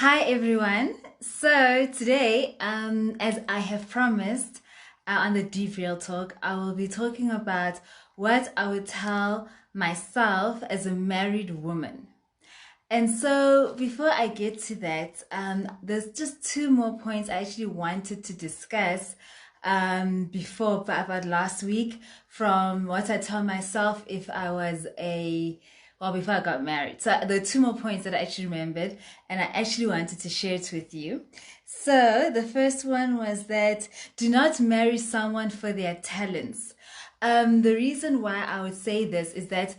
Hi everyone. So today, as I have promised on the Deep Real Talk, I will be talking about what I would tell myself as a married woman. And so, before I get to that, there's just two more points I actually wanted to discuss before about last week from what I told myself if I was before I got married. So, there are two more points that I actually remembered, and I actually wanted to share it with you. So, the first one was that do not marry someone for their talents. The reason why I would say this is that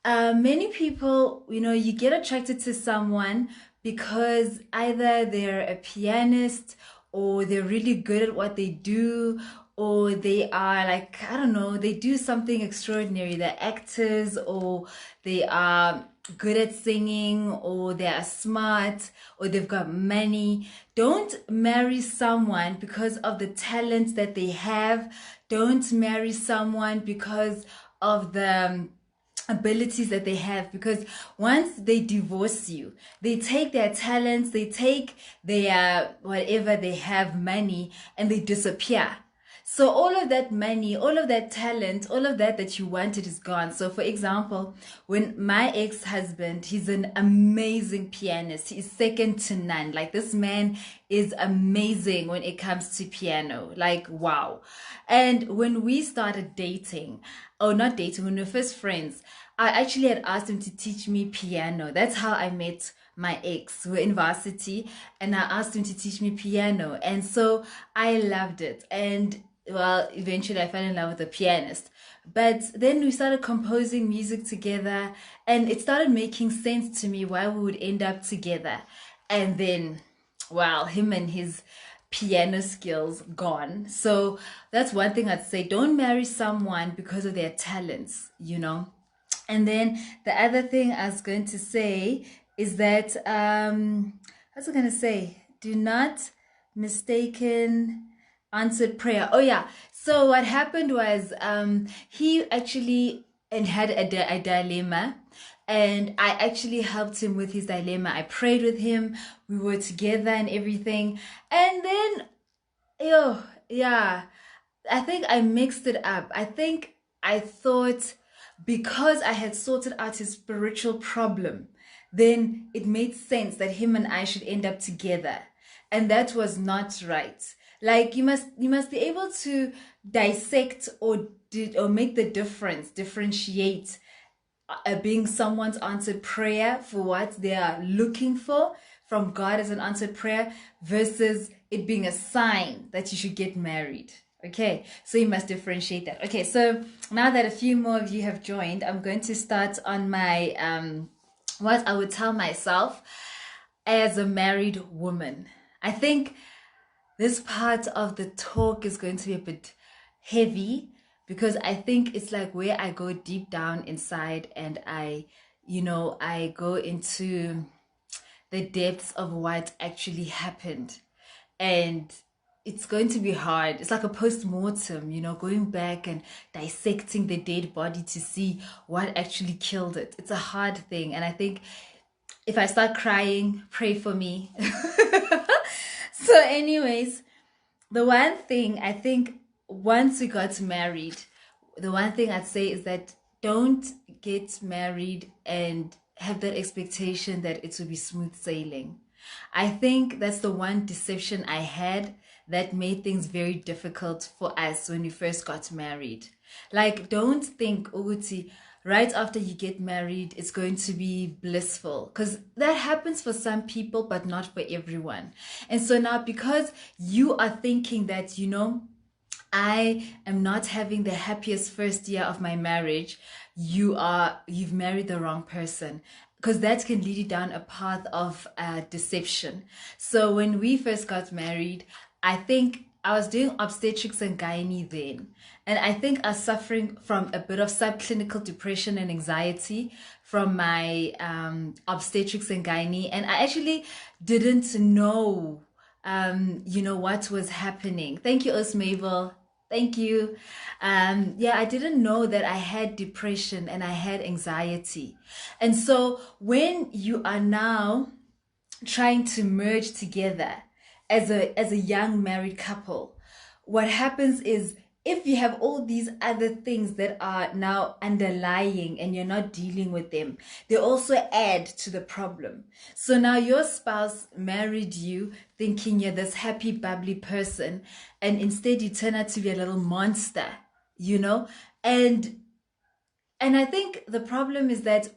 many people, you get attracted to someone because either they're a pianist or they're really good at what they do, or they are like, I don't know, they do something extraordinary. They're actors, or they are good at singing, or they are smart, or they've got money. Don't marry someone because of the talents that they have. Don't marry someone because of the abilities that they have, because once they divorce you, they take their talents, they take their whatever they have, money, and they disappear. So all of that money, all of that talent, all of that you wanted is gone. So for example, when my ex-husband, he's an amazing pianist. He's second to none. Like, this man is amazing when it comes to piano. Like, wow. And when we started dating, or not dating, when we were first friends, I actually had asked him to teach me piano. That's how I met my ex. We're in varsity, and I asked him to teach me piano. And so I loved it. And well, eventually I fell in love with a pianist. But then we started composing music together, and it started making sense to me why we would end up together. And then, well, him and his piano skills gone. So that's one thing I'd say. Don't marry someone because of their talents. And then the other thing I was going to say is that what's I going to say? Do not mistaken answered prayer. Oh yeah. So what happened was he actually and had a dilemma, and I actually helped him with his dilemma. I prayed with him. We were together and everything. And then, yo, yeah, I think I mixed it up. I think I thought because I had sorted out his spiritual problem, then it made sense that him and I should end up together. And that was not right. Like, you must be able to dissect or make the differentiate being someone's answered prayer for what they are looking for from God as an answered prayer versus it being a sign that you should get married. Okay, so you must differentiate that. Okay, so now that a few more of you have joined, I'm going to start on my what I would tell myself as a married woman. I think this part of the talk is going to be a bit heavy because I think it's like where I go deep down inside, and I go into the depths of what actually happened. And it's going to be hard. It's like a post-mortem, going back and dissecting the dead body to see what actually killed it. It's a hard thing. And I think if I start crying, pray for me. So, anyways, the one thing I think once we got married, the one thing I'd say is that don't get married and have that expectation that it will be smooth sailing. I think that's the one deception I had that made things very difficult for us when we first got married. Like, don't think, Uguti, right after you get married, it's going to be blissful. Because that happens for some people, but not for everyone. And so now, because you are thinking that, I am not having the happiest first year of my marriage, you've married the wrong person, because that can lead you down a path of deception. So when we first got married, I think I was doing obstetrics and gynae then, and I think I was suffering from a bit of subclinical depression and anxiety from my obstetrics and gynae, and I actually didn't know what was happening. Thank you, Os Mabel. Thank you. Yeah, I didn't know that I had depression and I had anxiety. And so when you are now trying to merge together as a young married couple, what happens is, if you have all these other things that are now underlying and you're not dealing with them, they also add to the problem. So now your spouse married you thinking you're this happy, bubbly person, and instead you turn out to be a little monster, you know? And I think the problem is that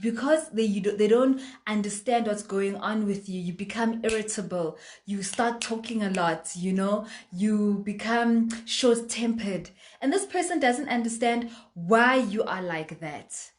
because they don't understand what's going on with you, you become irritable, you start talking a lot, you know, you become short tempered, and this person doesn't understand why you are like that.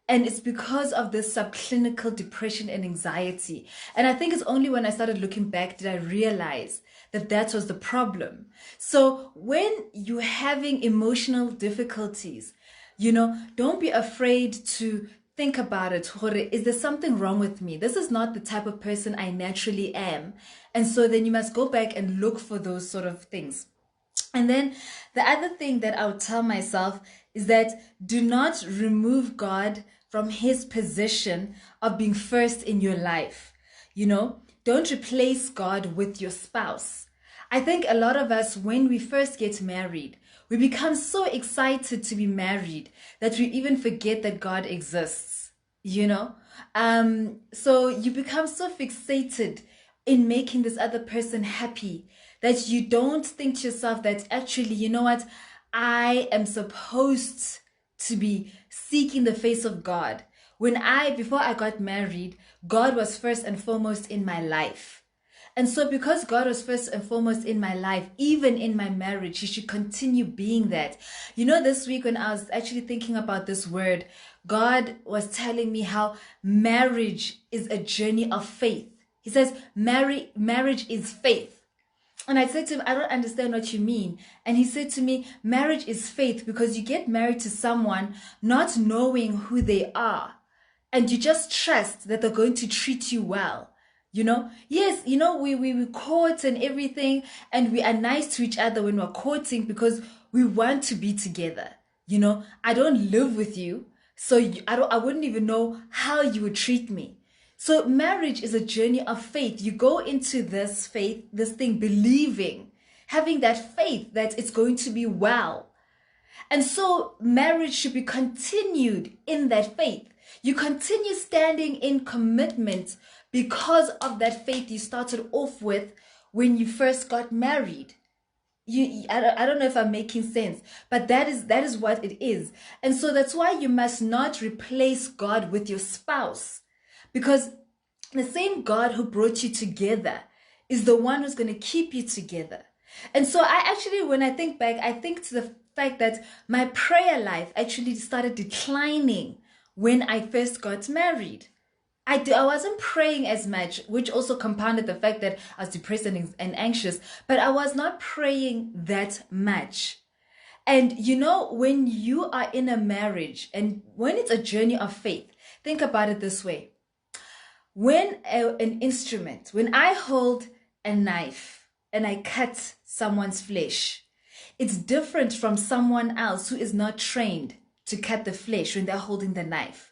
And it's because of this subclinical depression and anxiety. And I think it's only when I started looking back did I realize that that was the problem. So when you're having emotional difficulties, you know, don't be afraid to think about it. Is there something wrong with me? This is not the type of person I naturally am. And so then you must go back and look for those sort of things. And then the other thing that I would tell myself is that do not remove God from his position of being first in your life. You know, don't replace God with your spouse. I think a lot of us, when we first get married, we become so excited to be married that we even forget that God exists, you know? So you become so fixated in making this other person happy that you don't think to yourself that actually, you know what, I am supposed to be seeking the face of God. Before I got married, God was first and foremost in my life. And so because God was first and foremost in my life, even in my marriage, he should continue being that. You know, this week when I was actually thinking about this word, God was telling me how marriage is a journey of faith. He says, marriage is faith. And I said to him, I don't understand what you mean. And he said to me, marriage is faith because you get married to someone not knowing who they are. And you just trust that they're going to treat you well. You know, yes, you know, we court and everything, and we are nice to each other when we're courting because we want to be together. You know, I don't live with you, so I wouldn't even know how you would treat me. So marriage is a journey of faith. You go into this faith, this thing, believing, having that faith that it's going to be well. And so marriage should be continued in that faith. You continue standing in commitment because of that faith you started off with when you first got married. I don't know if I'm making sense, but that is what it is. And so that's why you must not replace God with your spouse, because the same God who brought you together is the one who's going to keep you together. And so I actually, when I think back, I think to the fact that my prayer life actually started declining when I first got married. I wasn't praying as much, which also compounded the fact that I was depressed and anxious, but I was not praying that much. And you know, when you are in a marriage and when it's a journey of faith, think about it this way. When when I hold a knife and I cut someone's flesh, it's different from someone else who is not trained to cut the flesh when they're holding the knife.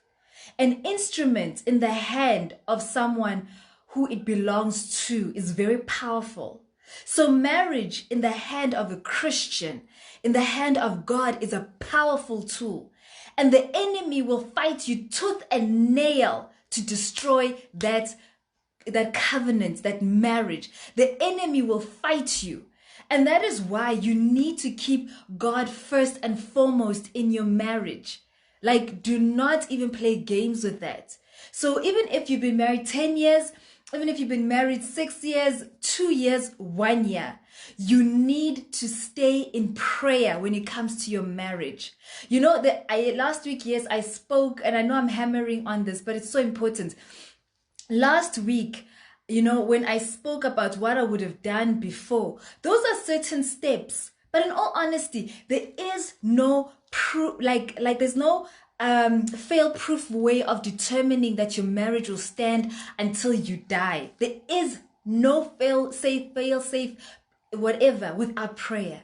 An instrument in the hand of someone who it belongs to is very powerful. So marriage in the hand of a Christian, in the hand of God, is a powerful tool. And the enemy will fight you tooth and nail to destroy that covenant, that marriage. The enemy will fight you. And that is why you need to keep God first and foremost in your marriage. Like, do not even play games with that. So even if you've been married 10 years, even if you've been married 6 years, 2 years, 1 year, you need to stay in prayer when it comes to your marriage. You know, last week, yes, I spoke, and I know I'm hammering on this, but it's so important. Last week, you know, when I spoke about what I would have done before, those are certain steps. But in all honesty, there is no proof, like there's no fail-proof way of determining that your marriage will stand until you die. There is no fail-safe, whatever, without prayer.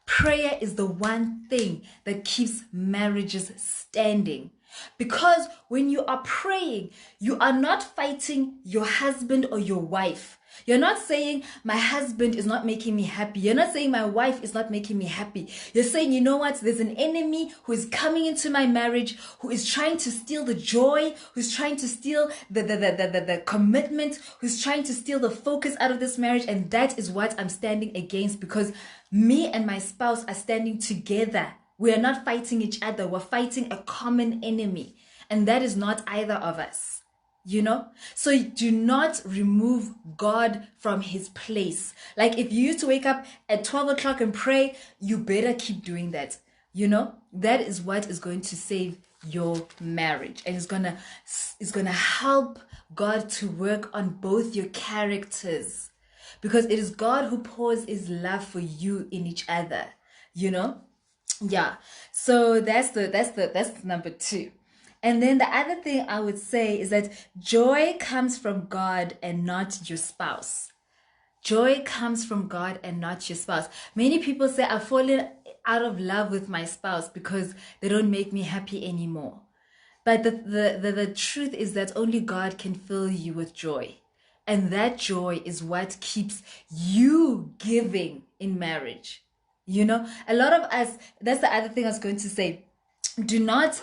Prayer is the one thing that keeps marriages standing. Because when you are praying, you are not fighting your husband or your wife. You're not saying my husband is not making me happy. You're not saying my wife is not making me happy. You're saying, you know what? There's an enemy who is coming into my marriage, who is trying to steal the joy, who's trying to steal the commitment, who's trying to steal the focus out of this marriage. And that is what I'm standing against, because me and my spouse are standing together. We are not fighting each other. We're fighting a common enemy. And that is not either of us. So do not remove God from his place. Like if you used to wake up at 12 o'clock and pray, you better keep doing that. That is what is going to save your marriage, and it's gonna help God to work on both your characters, because it is God who pours his love for you in each other. Yeah. So that's number 2. And then the other thing I would say is that joy comes from God and not your spouse. Joy comes from God and not your spouse. Many people say, I've fallen out of love with my spouse because they don't make me happy anymore. But the truth is that only God can fill you with joy. And that joy is what keeps you giving in marriage. A lot of us, that's the other thing I was going to say. Do not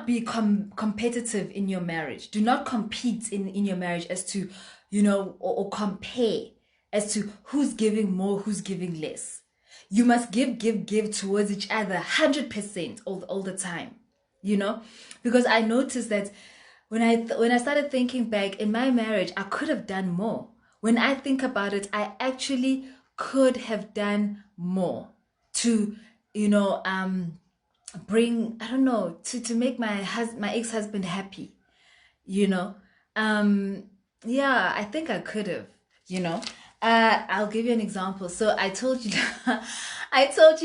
be competitive in your marriage. Do not compete in your marriage as to, or compare as to who's giving more, who's giving less. You must give towards each other 100% all the time, because I noticed that when I started thinking back in my marriage, I could have done more. When I think about it, I actually could have done more to, bring, I don't know, to make my ex-husband happy. Yeah, I think I could have. I'll give you an example. So I told you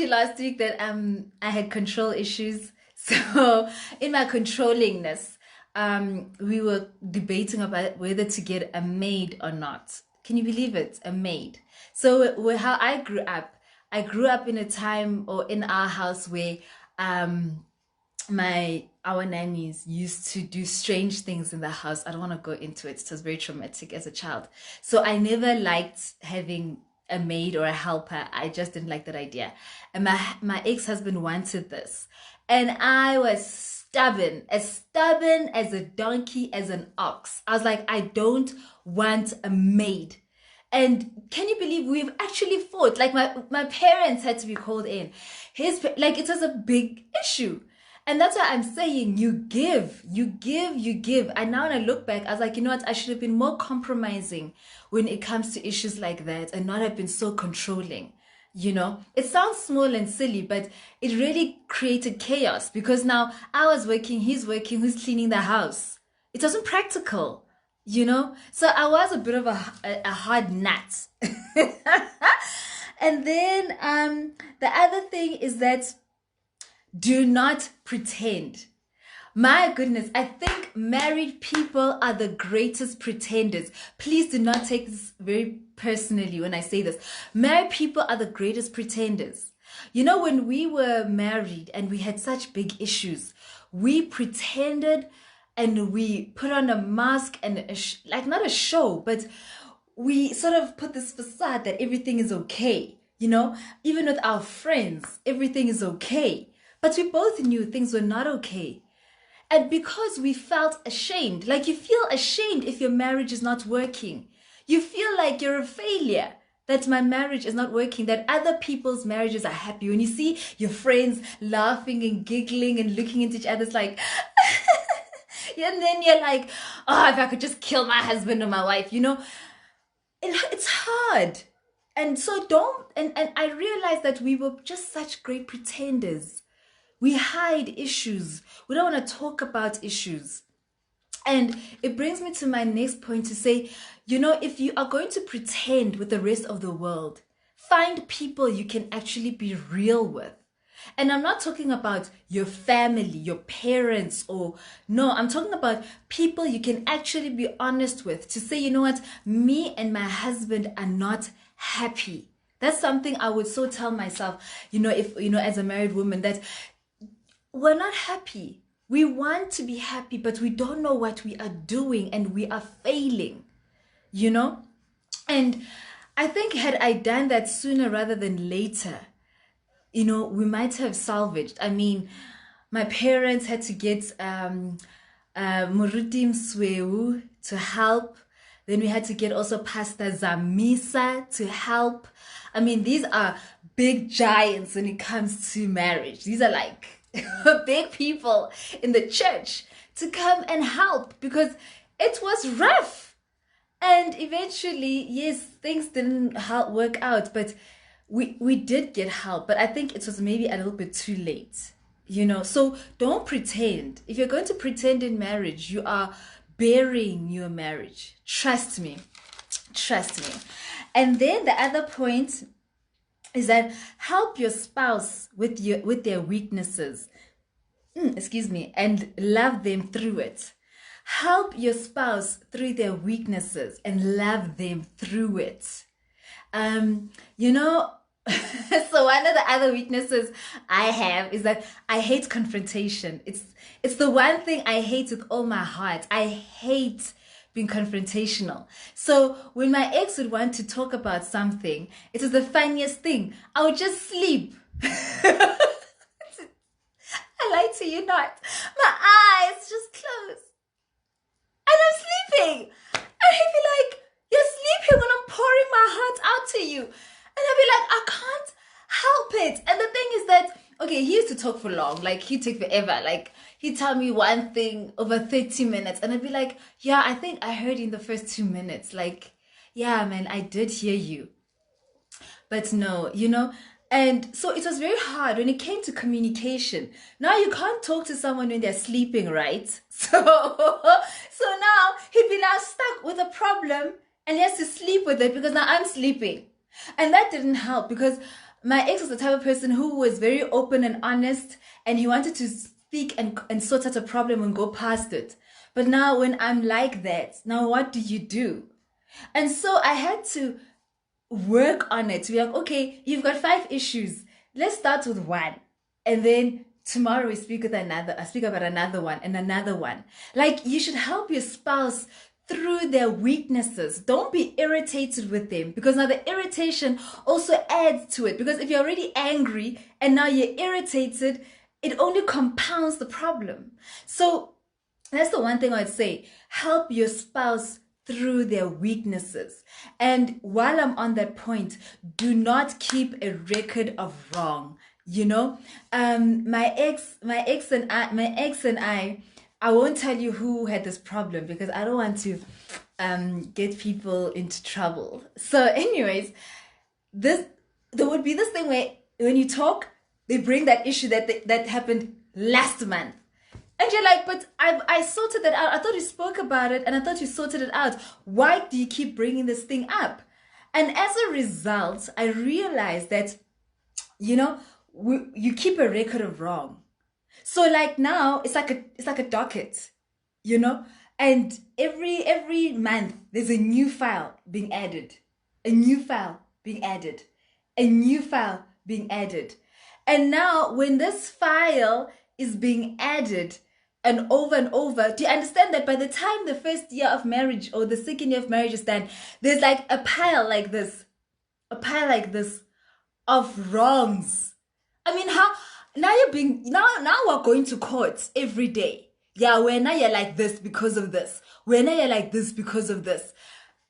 last week that I had control issues. So in my controllingness, we were debating about whether to get a maid or not. Can you believe it? A maid. So how I grew up in a time, or in our house, where our nannies used to do strange things in the house. I don't want to go into it. It was very traumatic as a child. So I never liked having a maid or a helper. I just didn't like that idea. And my ex-husband wanted this. And I was stubborn as a donkey, as an ox. I was like, I don't want a maid. And can you believe we've actually fought? Like my parents had to be called in. It was a big issue. And that's why I'm saying you give. And now when I look back, I was like, you know what? I should have been more compromising when it comes to issues like that, and not have been so controlling. It sounds small and silly, but it really created chaos, because now I was working, he's working, who's cleaning the house? It wasn't practical. So I was a bit of a hard nut. And then the other thing is that do not pretend. My goodness, I think married people are the greatest pretenders. Please do not take this very personally when I say this. Married people are the greatest pretenders. When we were married and we had such big issues, we pretended, and we put on a mask and not a show, but we sort of put this facade that everything is okay. Even with our friends, everything is okay. But we both knew things were not okay. And because we felt ashamed, like you feel ashamed if your marriage is not working. You feel like you're a failure, that my marriage is not working, that other people's marriages are happy. When you see your friends laughing and giggling and looking into each other, it's like... And then you're like, oh, if I could just kill my husband or my wife, it's hard. And so and I realized that we were just such great pretenders. We hide issues. We don't want to talk about issues. And it brings me to my next point to say, if you are going to pretend with the rest of the world, find people you can actually be real with. And I'm not talking about your family, your parents, I'm talking about people you can actually be honest with, to say, you know what, me and my husband are not happy. That's something I would so tell myself, if, as a married woman, that we're not happy. We want to be happy, but we don't know what we are doing and we are failing, you know? And I think had I done that sooner rather than later, we might have salvaged. I mean, my parents had to get Muruti Msweu to help. Then we had to get also Pastor Zamisa to help. I mean, these are big giants when it comes to marriage. These are like big people in the church to come and help because it was rough. And eventually, yes, things didn't work out, but we did get help. But I think it was maybe a little bit too late, So don't pretend. If you're going to pretend in marriage, you are burying your marriage. Trust me. And then the other point is that help your spouse with their weaknesses. And love them through it. Help your spouse through their weaknesses and love them through it. So one of the other weaknesses I have is that I hate confrontation. It's the one thing I hate with all my heart. I hate being confrontational. So when my ex would want to talk about something, it was the funniest thing. I would just sleep. I lie to you not. My eyes just closed. And I'm sleeping. And he'd be like, you're sleeping when I'm pouring my heart out to you. And I'd be like, I can't help it. And the thing is that, okay, he used to talk for long. Like, he'd take forever. Like, he'd tell me one thing over 30 minutes. And I'd be like, yeah, I think I heard in the first 2 minutes. Like, yeah, man, I did hear you. But no, And so it was very hard when it came to communication. Now you can't talk to someone when they're sleeping, right? So now he'd be now stuck with a problem and he has to sleep with it because now I'm sleeping. And that didn't help because my ex was the type of person who was very open and honest and he wanted to speak and sort out a problem and go past it. But now when I'm like that, now what do you do? And so I had to work on it to be like, okay, you've got 5 issues. Let's start with 1. And then tomorrow we speak about another one and another one. Like, you should help your spouse through their weaknesses. Don't be irritated with them because now the irritation also adds to it. Because if you're already angry and now you're irritated, it only compounds the problem. So that's the one thing I'd say. Help your spouse through their weaknesses. And while I'm on that point, do not keep a record of wrong. My ex and I won't tell you who had this problem because I don't want to get people into trouble. So anyways, there would be this thing where when you talk, they bring that issue that happened last month. And you're like, but I sorted that out. I thought you spoke about it and I thought you sorted it out. Why do you keep bringing this thing up? And as a result, I realized that, you keep a record of wrong. So like now, it's like a docket, and every month there's a new file being added, a new file being added, a new file being added. And now when this file is being added, and over, do you understand that by the time the first year of marriage or the second year of marriage is done, there's like a pile like this of wrongs. I mean, how now now we're going to court every day. Yeah, where now you're like this because of this. Where now you're like this because of this.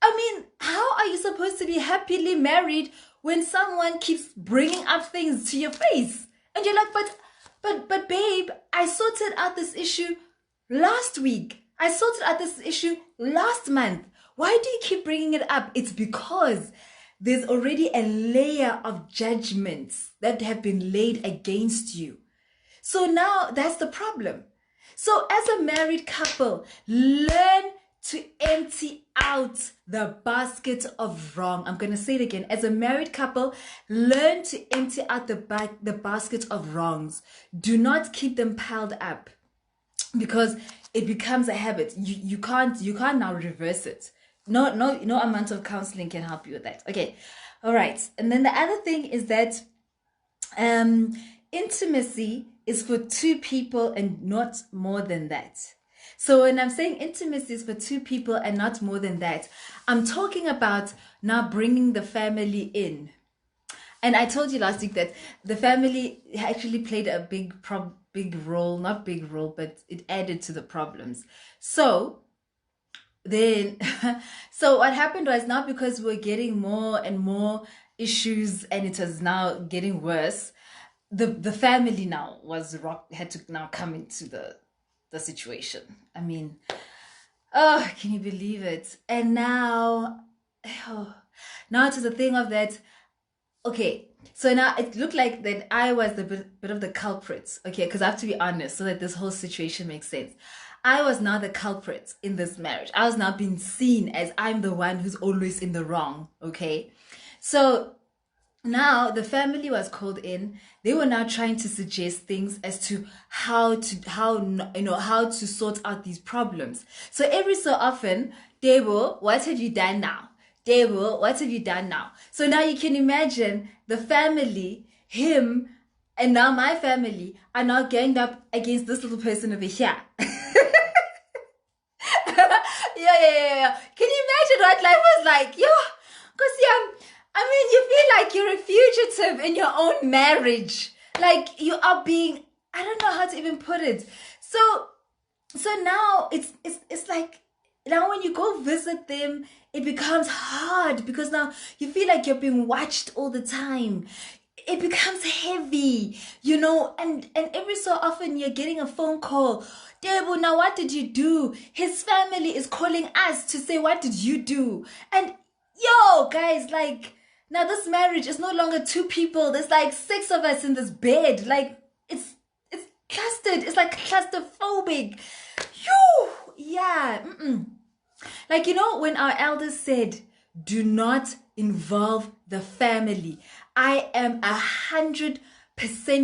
I mean, how are you supposed to be happily married when someone keeps bringing up things to your face? And you're like, but babe, I sorted out this issue last week. I sorted out this issue last month. Why do you keep bringing it up? It's because there's already a layer of judgments that have been laid against you. So now that's the problem. So as a married couple, learn to empty out the basket of wrong. I'm going to say it again. As a married couple, learn to empty out the basket of wrongs. Do not keep them piled up because it becomes a habit. You can't now reverse it. No amount of counseling can help you with that. Okay. All right. And then the other thing is that intimacy is for two people and not more than that. So when I'm saying intimacy is for two people and not more than that, I'm talking about now bringing the family in. And I told you last week that the family actually played a big role, not big role, but it added to the problems. So then, so what happened was, now because we're getting more and more issues and it was now getting worse, the family now had to now come into the situation. I mean, oh, can you believe it? And now, oh, now to the thing of that. Okay, so now it looked like that I was the bit of the culprit. Okay, because I have to be honest, so that this whole situation makes sense. I was now the culprit in this marriage. I was now being seen as I'm the one who's always in the wrong. Okay, so now the family was called in. They were now trying to suggest things as to how to sort out these problems. So every so often, Debo, what have you done now? Debo, what have you done now? So now you can imagine the family, him, and now my family are now ganged up against this little person over here. Yeah. Can you imagine what life was like? Yeah, because I mean, you feel like you're a fugitive in your own marriage. Like you are being, I don't know how to even put it. So now it's like, now when you go visit them, it becomes hard because now you feel like you're being watched all the time. It becomes heavy, and every so often you're getting a phone call. Debo, now what did you do? His family is calling us to say, what did you do? And yo, guys, like, now this marriage is no longer two people. There's like 6 of us in this bed. Like, it's clustered. It's like claustrophobic. Phew! Yeah. Like, when our elders said, do not involve the family. I am 100%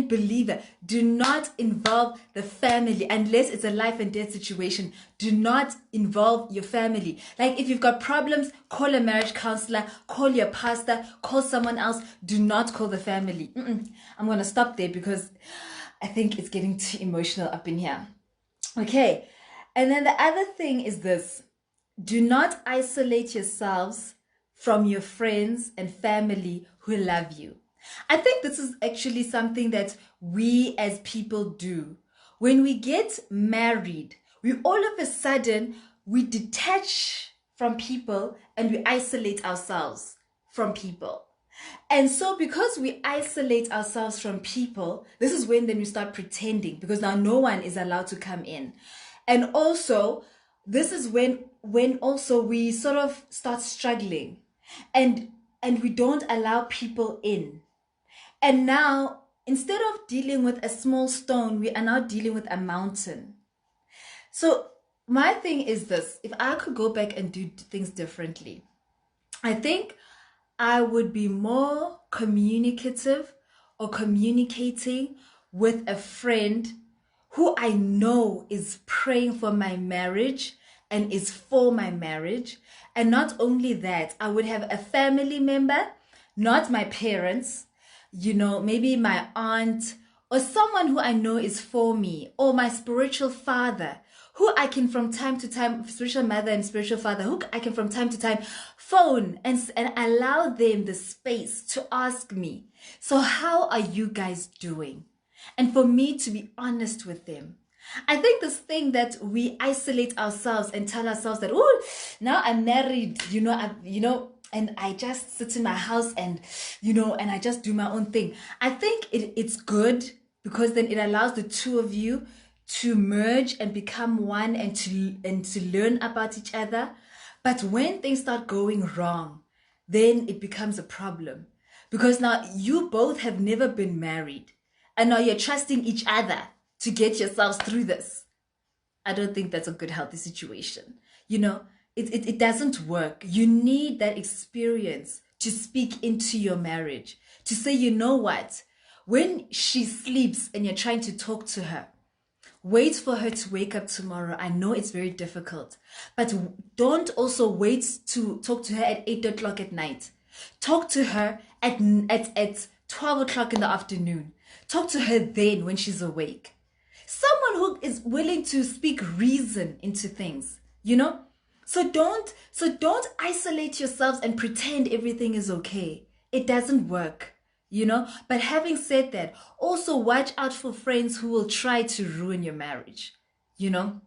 believer. Do not involve the family unless it's a life and death situation. Do not involve your family. Like, if you've got problems, call a marriage counselor, call your pastor, call someone else. Do not call the family. I'm going to stop there because I think it's getting too emotional up in here. Okay. And then the other thing is this. Do not isolate yourselves from your friends and family who love you. I think this is actually something that we as people do. When we get married, we all of a sudden, we detach from people and we isolate ourselves from people. And so because we isolate ourselves from people, this is when then we start pretending, because now no one is allowed to come in. And also, this is when also we sort of start struggling and we don't allow people in. And now, instead of dealing with a small stone, we are now dealing with a mountain. So my thing is this: if I could go back and do things differently, I think I would be more communicative or communicating with a friend who I know is praying for my marriage and is for my marriage. And not only that, I would have a family member, not my parents, maybe my aunt or someone who I know is for me, or my spiritual father, who I can from time to time, spiritual mother and spiritual father, who I can from time to time phone and allow them the space to ask me, so how are you guys doing? And for me to be honest with them. I think this thing that we isolate ourselves and tell ourselves that, oh, now I'm married, and I just sit in my house and, and I just do my own thing. I think it's good because then it allows the two of you to merge and become one and to learn about each other. But when things start going wrong, then it becomes a problem, because now you both have never been married and now you're trusting each other to get yourselves through this. I don't think that's a good, healthy situation. It doesn't work. You need that experience to speak into your marriage, to say, you know what, when she sleeps and you're trying to talk to her, wait for her to wake up tomorrow. I know it's very difficult, but don't also wait to talk to her at 8 o'clock at night. Talk to her at 12 o'clock in the afternoon. Talk to her then when she's awake. Someone who is willing to speak reason into things, you know? So don't isolate yourselves and pretend everything is okay. It doesn't work, you know? But having said that, also watch out for friends who will try to ruin your marriage, you know?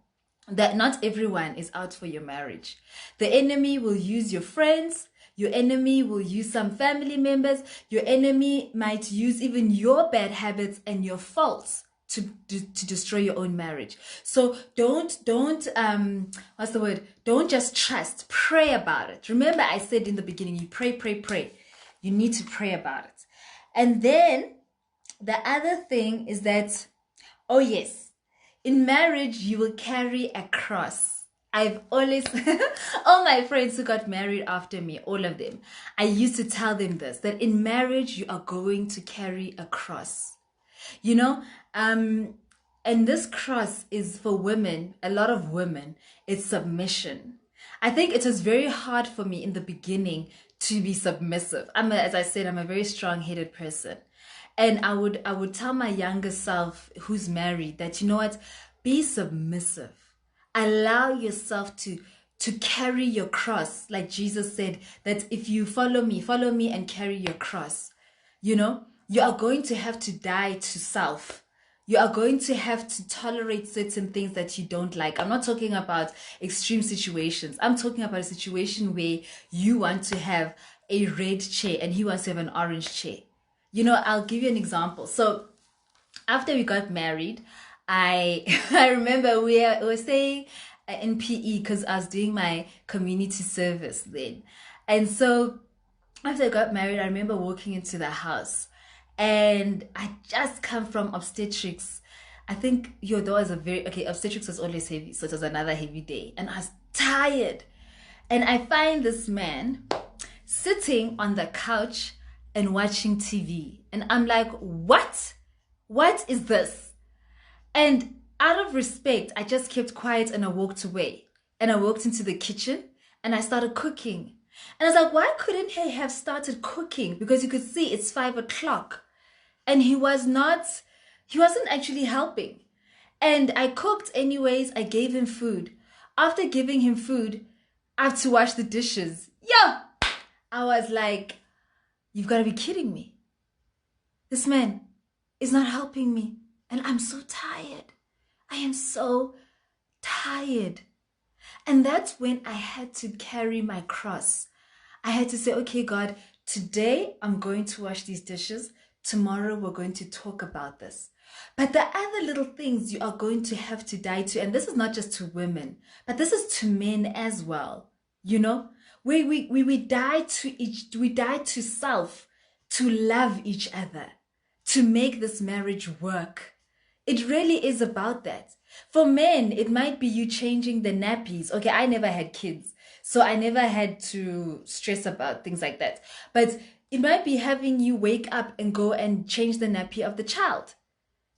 That not everyone is out for your marriage. The enemy will use your friends. Your enemy will use some family members. Your enemy might use even your bad habits and your faults to destroy your own marriage. So don't what's the word? Don't just trust. Pray about it. Remember, I said in the beginning, you pray. You need to pray about it. And then the other thing is that, oh yes, in marriage, you will carry a cross. I've always, all my friends who got married after me, all of them, I used to tell them this, that in marriage, you are going to carry a cross. You know, and this cross is for women, a lot of women, it's submission. I think it was very hard for me in the beginning to be submissive. As I said, I'm a very strong-headed person. And I would tell my younger self who's married that, you know what, be submissive. Allow yourself to carry your cross. Like Jesus said, that if you follow me and carry your cross, you know, you are going to have to die to self. You are going to have to tolerate certain things that you don't like. I'm not talking about extreme situations. I'm talking about a situation where you want to have a red chair and he wants to have an orange chair. You know, I'll give you an example. So after we got married, I I remember we were staying in PE because I was doing my community service then. And so after I got married, I remember walking into the house and I just come from obstetrics. I think your door is obstetrics was always heavy, so it was another heavy day. And I was tired. And I find this man sitting on the couch and watching TV. And I'm like, what? What is this? And out of respect, I just kept quiet and I walked away. And I walked into the kitchen and I started cooking. And I was like, why couldn't he have started cooking? Because you could see it's 5 o'clock. And he wasn't actually helping. And I cooked anyways. I gave him food. After giving him food, I have to wash the dishes. Yeah. I was like, you've got to be kidding me. This man is not helping me. And I'm so tired. I am so tired. And that's when I had to carry my cross. I had to say, okay, God, today I'm going to wash these dishes. Tomorrow we're going to talk about this. But the other little things you are going to have to die to, and this is not just to women, but this is to men as well. You know, we die to self, to love each other, to make this marriage work. It really is about that. For men, it might be you changing the nappies. Okay, I never had kids, so I never had to stress about things like that. But it might be having you wake up and go and change the nappy of the child.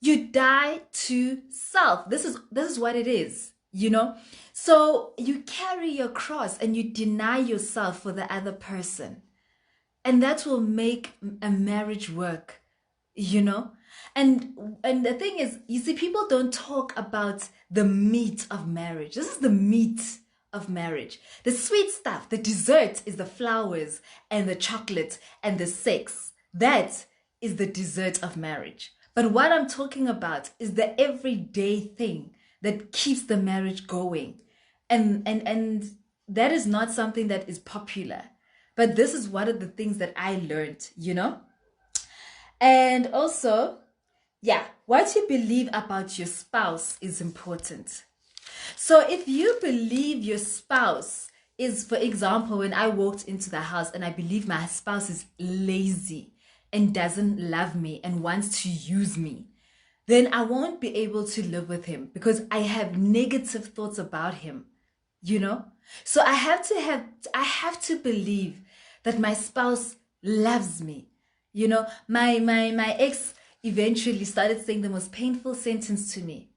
You die to self. This is what it is, you know? So you carry your cross and you deny yourself for the other person. And that will make a marriage work, you know? And the thing is, you see, people don't talk about the meat of marriage. This is the meat of marriage. The sweet stuff, the dessert is the flowers and the chocolate and the sex. That is the dessert of marriage. But what I'm talking about is the everyday thing that keeps the marriage going. And that is not something that is popular. But this is one of the things that I learned, you know? And also, yeah, what you believe about your spouse is important. So if you believe your spouse is, for example, when I walked into the house and I believe my spouse is lazy and doesn't love me and wants to use me, then I won't be able to live with him because I have negative thoughts about him, you know? So I have to believe that my spouse loves me. You know, my ex eventually started saying the most painful sentence to me.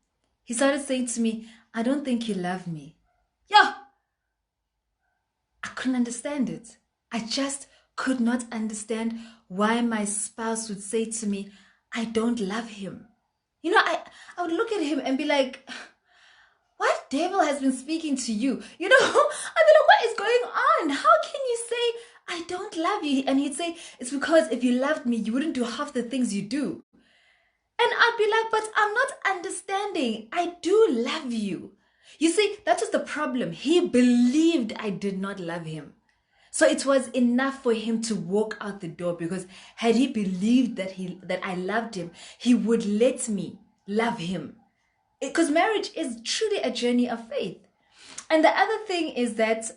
He started saying to me, I don't think you love me. Yeah. I couldn't understand it. I just could not understand why my spouse would say to me, I don't love him. You know, I would look at him and be like, what devil has been speaking to you? You know, I'd be like, what is going on? How can you say, I don't love you? And he'd say, it's because if you loved me, you wouldn't do half the things you do. And I'd be like, but I'm not understanding. I do love you. You see, that was the problem. He believed I did not love him. So it was enough for him to walk out the door, because had he believed that I loved him, he would let me love him. Because marriage is truly a journey of faith. And the other thing is that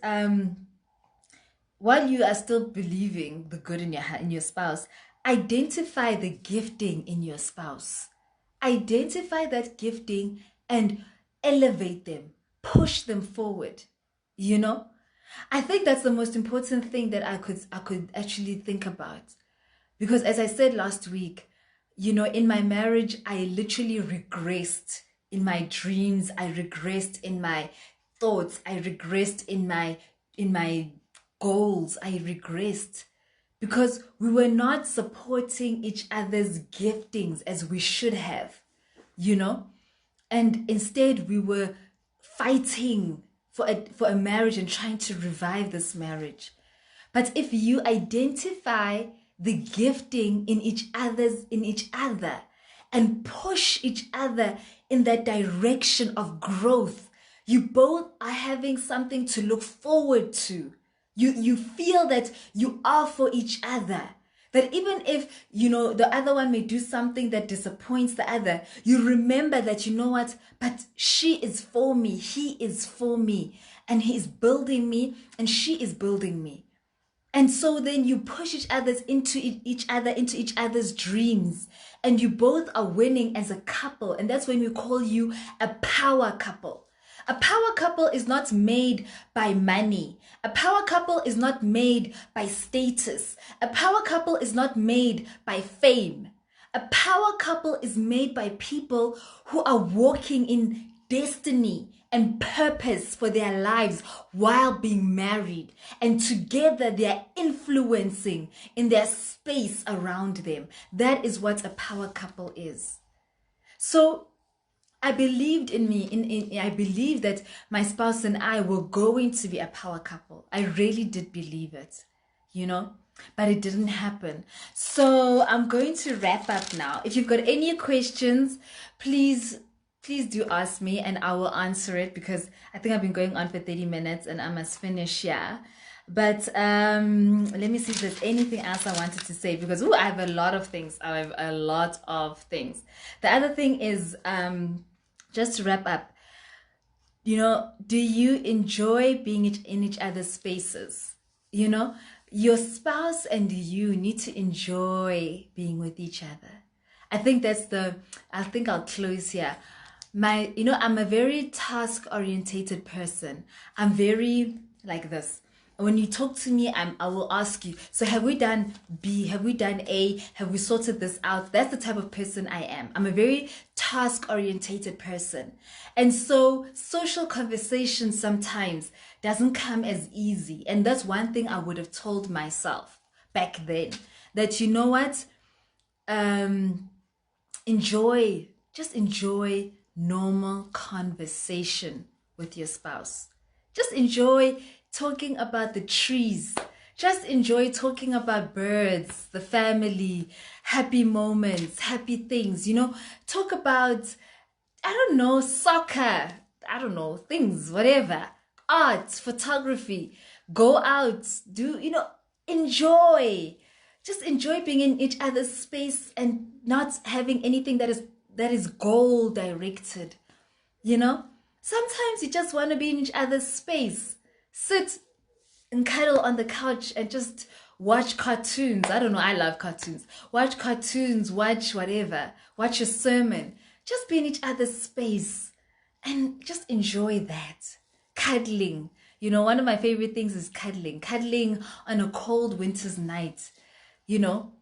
while you are still believing the good in your spouse, identify the gifting in your spouse. Identify that gifting and elevate them, push them forward. You know, I think that's the most important thing that I could actually think about. Because as I said last week, you know, in my marriage, I literally regressed in my dreams. I regressed in my thoughts. I regressed in my goals. I regressed because we were not supporting each other's giftings as we should have, you know? And instead we were fighting for a marriage and trying to revive this marriage. But if you identify the gifting in each other and push each other in that direction of growth, you both are having something to look forward to. You feel that you are for each other. That even if, you know, the other one may do something that disappoints the other, you remember that, you know what, but she is for me, he is for me, and he is building me, and she is building me. And so then you push into each other's dreams, and you both are winning as a couple. And that's when we call you a power couple. A power couple is not made by money. A power couple is not made by status. A power couple is not made by fame. A power couple is made by people who are walking in destiny and purpose for their lives while being married. And together they are influencing in their space around them. That is what a power couple is. So I believed in me. I believed that my spouse and I were going to be a power couple. I really did believe it, you know, but it didn't happen. So I'm going to wrap up now. If you've got any questions, please do ask me and I will answer it, because I think I've been going on for 30 minutes and I must finish, yeah. But let me see if there's anything else I wanted to say, because I have a lot of things. The other thing is, just to wrap up, you know, do you enjoy being in each other's spaces? You know, your spouse and you need to enjoy being with each other. I think I'll close here. I'm a very task-orientated person. I'm very like this. When you talk to me, I will ask you, so have we done B? Have we done A? Have we sorted this out? That's the type of person I am. I'm a very task-orientated person. And so social conversation sometimes doesn't come as easy. And that's one thing I would have told myself back then. That, you know what? Enjoy normal conversation with your spouse. Just enjoy talking about the trees. Just enjoy talking about birds, the family, happy moments, happy things, you know. Talk about, I don't know, soccer, I don't know, things, whatever, art, photography, go out, enjoy. Just enjoy being in each other's space and not having anything that is goal directed, you know. Sometimes you just want to be in each other's space. Sit and cuddle on the couch and just watch cartoons. I don't know, I love cartoons. Watch cartoons, watch whatever. Watch a sermon. Just be in each other's space and just enjoy that. Cuddling. You know, one of my favorite things is cuddling. Cuddling on a cold winter's night, you know,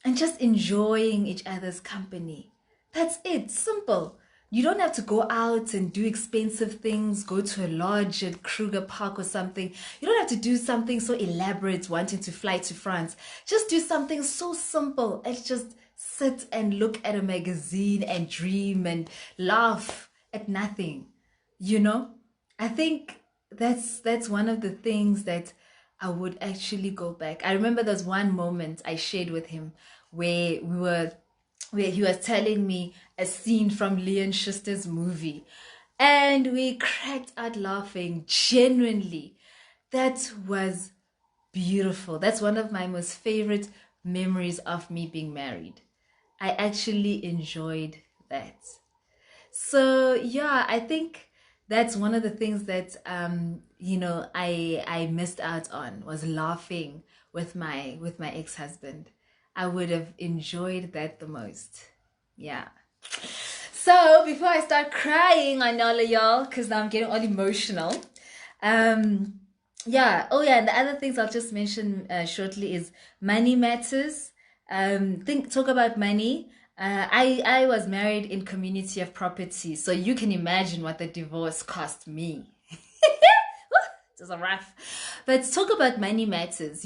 and just enjoying each other's company. That's it. Simple. You don't have to go out and do expensive things, go to a lodge at Kruger Park or something. You don't have to do something so elaborate, wanting to fly to France. Just do something so simple. It's just sit and look at a magazine and dream and laugh at nothing, you know? I think that's one of the things that I would actually go back. I remember there's one moment I shared with him where where he was telling me a scene from Leon Schuster's movie, and we cracked out laughing genuinely. That was beautiful. That's one of my most favorite memories of me being married. I actually enjoyed that. So yeah, I think that's one of the things that I missed out on, was laughing with my ex-husband. I would have enjoyed that the most. Yeah. So before I start crying on all of y'all, because now I'm getting all emotional. Um yeah. Oh yeah, and the other things I'll just mention shortly is money matters. Talk about money. I was married in community of property, so you can imagine what the divorce cost me. It was a rough. But talk about money matters,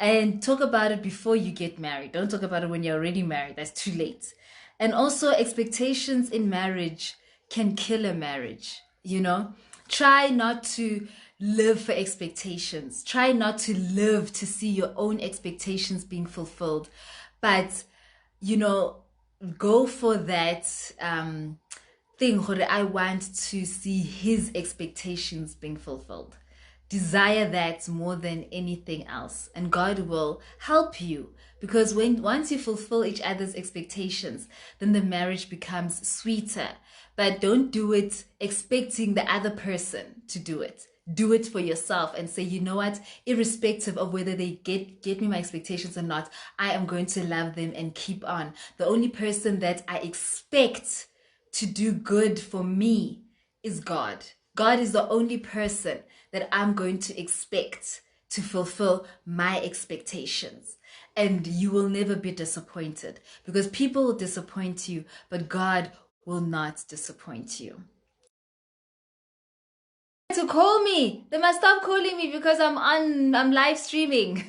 and talk about it before you get married. Don't talk about it when you're already married. That's too late. And also, expectations in marriage can kill a marriage. Try not to live for expectations. Try not to live to see your own expectations being fulfilled. But, you know, go for that thing where I want to see his expectations being fulfilled. Desire that more than anything else, and God will help you, because once you fulfill each other's expectations, then the marriage becomes sweeter. But don't do it expecting the other person to do it. Do it for yourself and say, you know what, irrespective of whether they get me my expectations or not, I am going to love them and keep on. The only person that I expect to do good for me is God. God is the only person that I'm going to expect to fulfill my expectations. And you will never be disappointed, because people will disappoint you, but God will not disappoint you. To call me, they must stop calling me because I'm live streaming.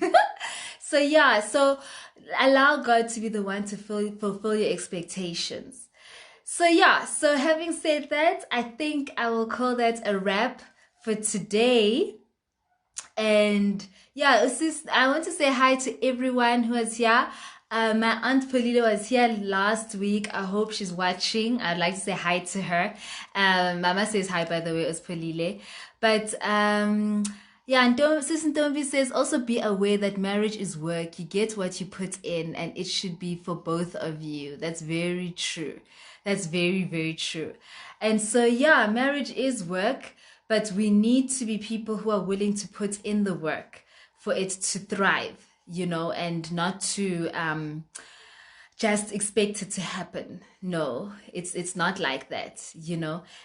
So yeah, so allow God to be the one to fulfill your expectations. So yeah, so having said that, I think I will call that a wrap for today. And yeah, I want to say hi to everyone who is here. My aunt Polile was here last week. I hope she's watching. I'd like to say hi to her. Mama says hi, by the way, it was Polile. But yeah, and Sister Ntombi says also be aware that marriage is work. You get what you put in, and it should be for both of you. That's very true. That's very, very true. And so yeah, marriage is work, but we need to be people who are willing to put in the work for it to thrive, and not to just expect it to happen. No, it's not like that.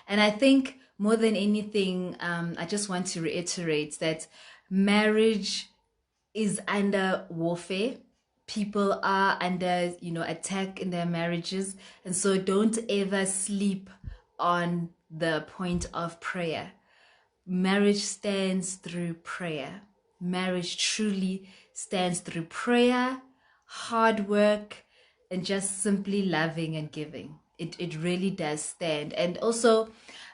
And I think more than anything, I just want to reiterate that marriage is under warfare. People are under, attack in their marriages. And so don't ever sleep on the point of prayer. Marriage stands through prayer. Marriage truly stands through prayer, hard work, and just simply loving and giving. It really does stand. And also,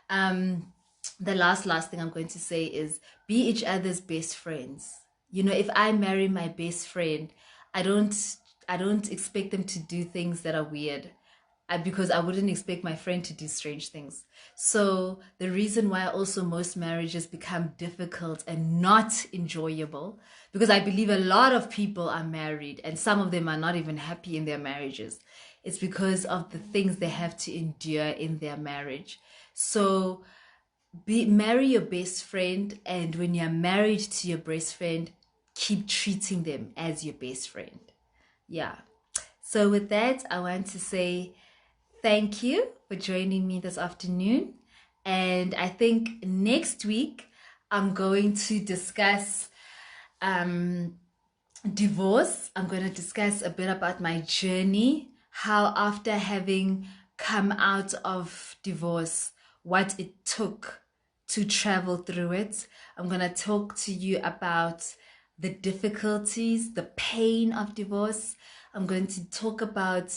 the last thing I'm going to say is be each other's best friends. If I marry my best friend, I don't expect them to do things that are weird. Because I wouldn't expect my friend to do strange things. So the reason why also most marriages become difficult and not enjoyable, because I believe a lot of people are married and some of them are not even happy in their marriages, it's because of the things they have to endure in their marriage. So marry your best friend, and when you're married to your best friend, keep treating them as your best friend. Yeah. So with that, I want to say thank you for joining me this afternoon. And I think next week I'm going to discuss divorce. I'm going to discuss a bit about my journey, how after having come out of divorce, what it took to travel through it. I'm going to talk to you about the difficulties, the pain of divorce. I'm going to talk about,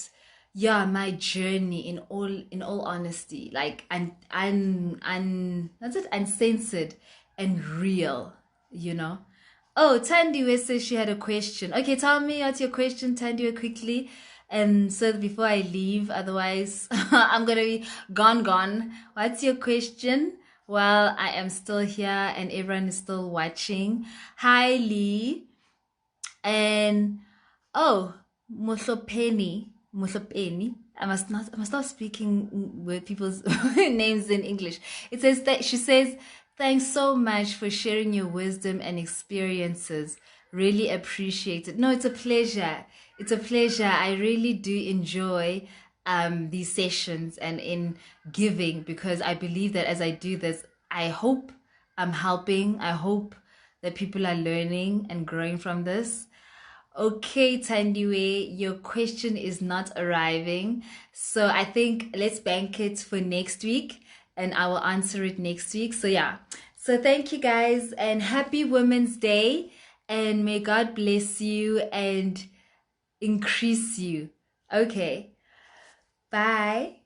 yeah, my journey in all honesty, like, that's it, uncensored and real, you know. Oh, Tandiwe says she had a question. Okay, tell me what's your question, Tandiwe, quickly. And so before I leave, otherwise I'm gonna be gone. What's your question? While I am still here and everyone is still watching. Hi, Lee. And oh, Muhlopeni. I must not speaking with people's names in English. It says that she says, thanks so much for sharing your wisdom and experiences. Really appreciate it. No, it's a pleasure. It's a pleasure. I really do enjoy these sessions and in giving, because I believe that as I do this, I hope I'm helping. I hope that people are learning and growing from this. Okay, Tandiwe, your question is not arriving. So I think let's bank it for next week and I will answer it next week. So yeah. So thank you guys and happy Women's Day, and may God bless you and increase you. Okay. Bye.